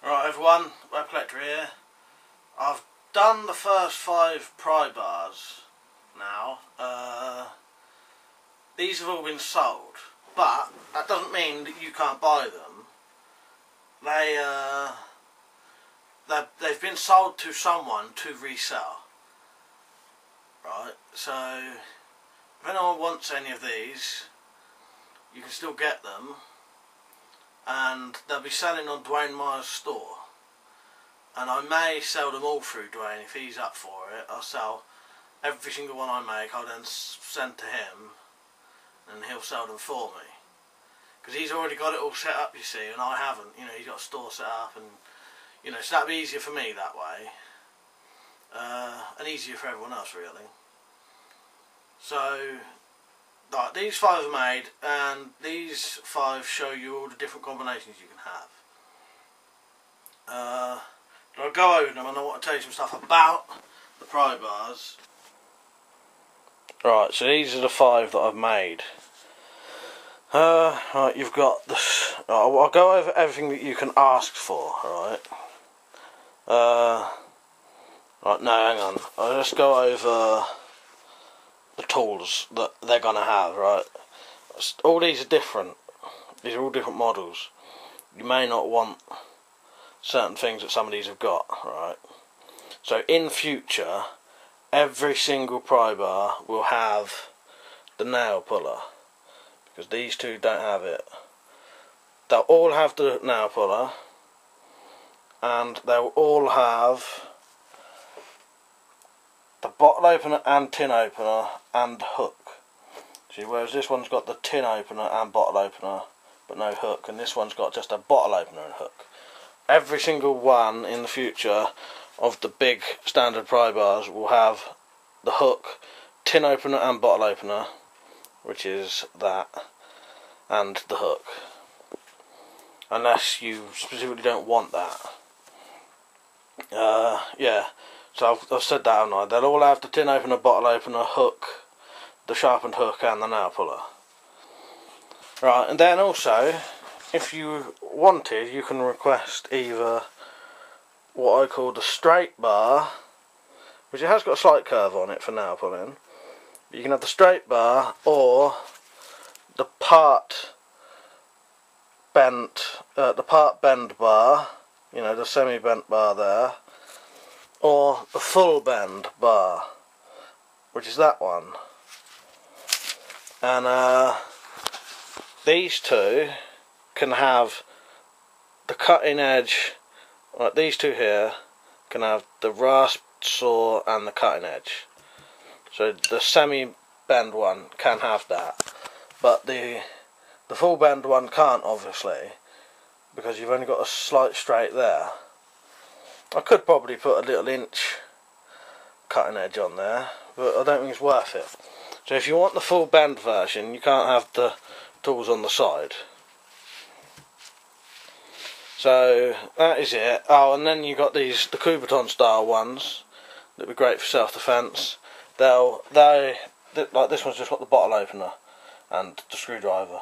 Alright everyone, WeaponCollector here. I've done the first 5 pry bars now. These have all been sold, but that doesn't mean that you can't buy them. They've been sold to someone to resell. Right, so if anyone wants any of these, you can still get them. And they'll be selling on DMKnife Store, and I may sell them all through Dwayne if he's up for it. I'll sell every single one I make. I'll then send to him and he'll sell them for me, because he's already got it all set up, you see, and I haven't. You know, he's got a store set up, and you know, so that'd be easier for me that way, and easier for everyone else really. So right, these 5 are made, and these 5 show you all the different combinations you can have. I'll go over them, and I want to tell you some stuff about the pry bars. Right, so these are the 5 that I've made. Right, you've got this. I'll go over everything that you can ask for. Right. Right, no, hang on. I'll just go over the tools that they're gonna have. Right, all these are different. These are all different models. You may not want certain things that some of these have got. Right, so in future, every single pry bar will have the nail puller, because these 2 don't have it. They'll all have the nail puller, and they'll all have the bottle opener and tin opener and hook. See, whereas this one's got the tin opener and bottle opener but no hook, and this one's got just a bottle opener and hook. Every single one in the future of the big standard pry bars will have the hook, tin opener and bottle opener, which is that, and the hook, unless you specifically don't want that. Yeah, so I've said that, haven't I? They'll all have the tin opener, bottle opener, hook, the sharpened hook and the nail puller. Right, and then also, if you wanted, you can request either what I call the straight bar, which it has got a slight curve on it for nail pulling. You can have the straight bar, or the part bend bar, you know, the semi-bent bar there, or the full bend bar, which is that one. And these 2 can have the cutting edge, like these 2 here can have the rasp saw and the cutting edge. So the semi-bend one can have that, but the full bend one can't, obviously, because you've only got a slight straight there. I could probably put a little inch cutting edge on there, but I don't think it's worth it. So if you want the full bend version, you can't have the tools on the side. So that is it. Oh, and then you got these, the Coubertin style ones that would be great for self-defense. Like this one's just got the bottle opener and the screwdriver.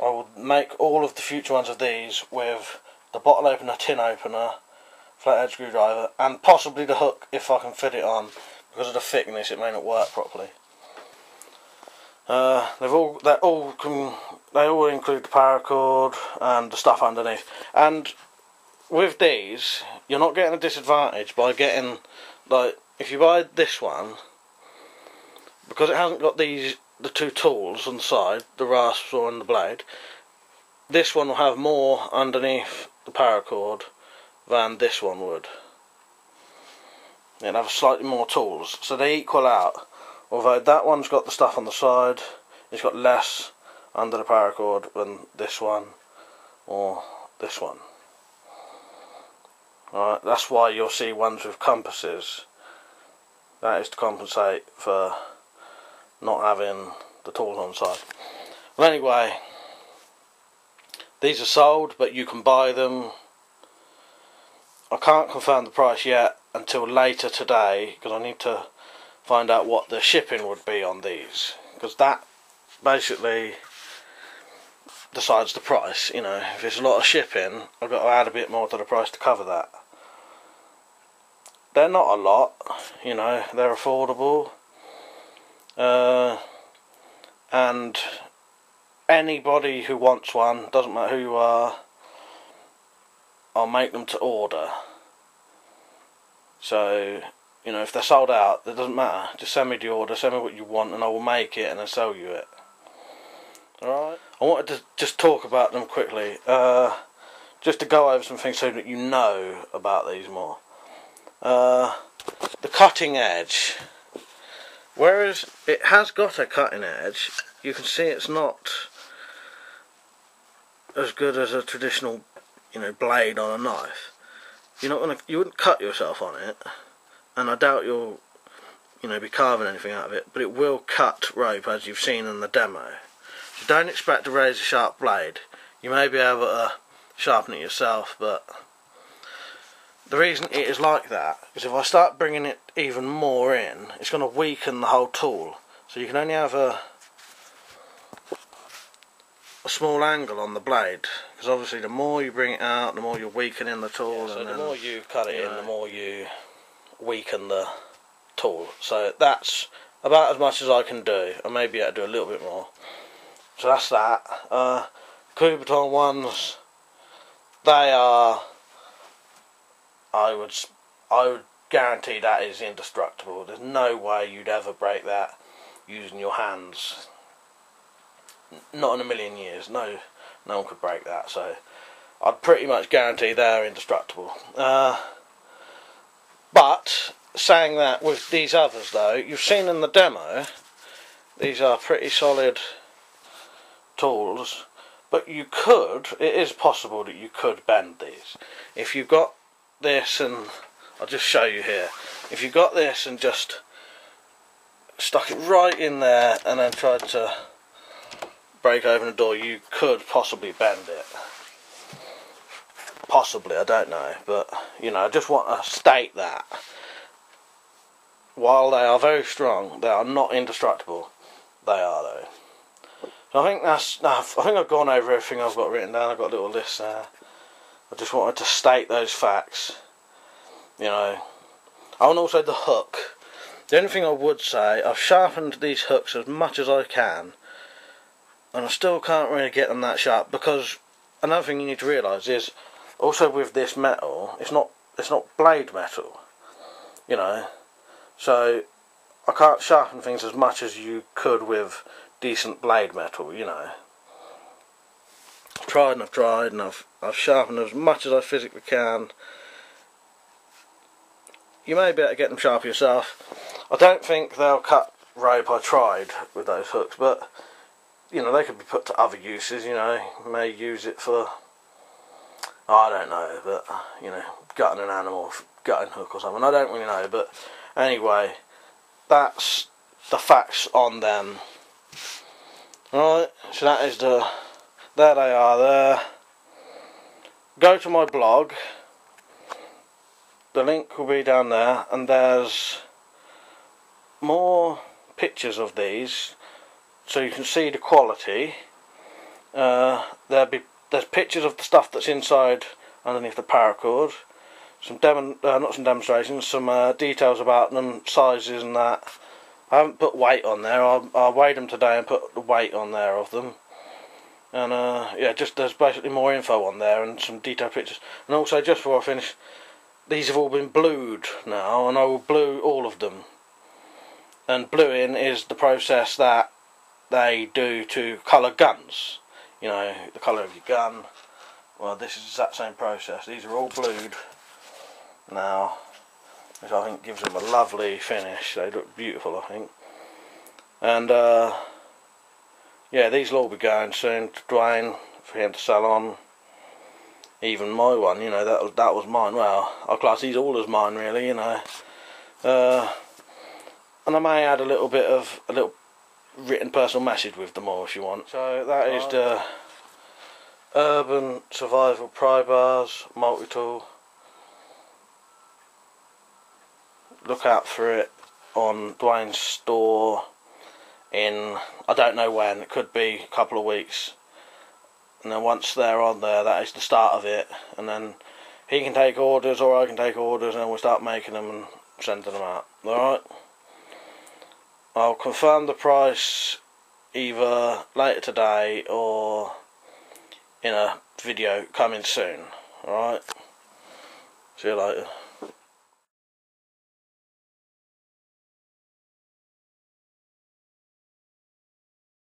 I will make all of the future ones of these with the bottle opener, tin opener, flathead screwdriver, and possibly the hook if I can fit it on. Because of the thickness, it may not work properly. They all include the paracord and the stuff underneath. And with these, you're not getting a disadvantage by getting, like, if you buy this one, because it hasn't got the 2 tools on the side, the rasp saw and the blade, this one will have more underneath the paracord than this one would. It'll have slightly more tools, so they equal out. Although that one's got the stuff on the side, it's got less under the paracord than this one or this one. Alright, that's why you'll see ones with compasses. That is to compensate for not having the tools on the side. Well, anyway, these are sold, but you can buy them. I can't confirm the price yet until later today, because I need to find out what the shipping would be on these, because that basically decides the price. You know, if it's a lot of shipping, I've got to add a bit more to the price to cover that. They're not a lot, you know, they're affordable, and anybody who wants one, doesn't matter who you are, I'll make them to order. So, you know, if they're sold out, it doesn't matter, just send me the order, send me what you want, and I will make it and then sell you it. Alright? I wanted to just talk about them quickly, just to go over some things so that you know about these more. The cutting edge, whereas it has got a cutting edge, you can see it's not as good as a traditional, you know, blade on a knife. You wouldn't cut yourself on it, and I doubt you'll, you know, be carving anything out of it, but it will cut rope as you've seen in the demo. So don't expect a razor sharp blade. You may be able to sharpen it yourself, but the reason it is like that is if I start bringing it even more in, it's going to weaken the whole tool. So you can only have a small angle on the blade, because obviously the more you bring it out, the more you're weakening the tool. Yeah, so and the more you cut it in, the more you weaken the tool. So that's about as much as I can do. I may be able to do a little bit more. So that's that. Coubertin ones, they are, I would guarantee that is indestructible. There's no way you'd ever break that using your hands. Not in a million years. No one could break that. So I'd pretty much guarantee they're indestructible. But saying that, with these others though, you've seen in the demo, these are pretty solid tools. But you could, it is possible that you could bend these. If you've got this, and I'll just show you here, if you got this and just stuck it right in there and then tried to break open the door, you could possibly bend it. Possibly, I don't know, but you know, I just want to state that while they are very strong, they are not indestructible. They are though. So I think I think I've gone over everything I've got written down. I've got a little list there. I just wanted to state those facts, you know. Oh, and also the hook. The only thing I would say, I've sharpened these hooks as much as I can, and I still can't really get them that sharp, because another thing you need to realise is, also with this metal, it's not blade metal, you know. So I can't sharpen things as much as you could with decent blade metal, you know. I've tried and I've sharpened as much as I physically can. You may be able to get them sharp yourself. I don't think they'll cut rope. I tried with those hooks, but you know, they could be put to other uses. You know, you may use it for, I don't know, but you know, gutting an animal, gutting hook or something. I don't really know, but anyway, that's the facts on them. Right, so that is there they are there. Go to my blog, the link will be down there, and there's more pictures of these so you can see the quality. There's pictures of the stuff that's inside underneath the paracord, some not some demonstrations, some details about them, sizes and that. I haven't put weight on there. I'll weigh them today and put the weight on there of them. And yeah, just there's basically more info on there and some detailed pictures. And also, just before I finish, these have all been blued now, and I will blue all of them. And bluing is the process that they do to colour guns. You know, the colour of your gun. Well, this is the exact same process. These are all blued now, which I think gives them a lovely finish. They look beautiful, I think. And yeah, these will all be going soon to Dwayne for him to sell on. Even my one, you know, that was mine. Well, I class these all as mine, really, you know. And I may add a little written personal message with them all if you want. So that is the Urban Survival Pry Bars multi-tool. Look out for it on Dwayne's store in, I don't know when, it could be a couple of weeks. and then once they're on there, that is the start of it, and then he can take orders or I can take orders, and then we'll start making them and sending them out. Alright, I'll confirm the price either later today or in a video coming soon. Alright, see you later.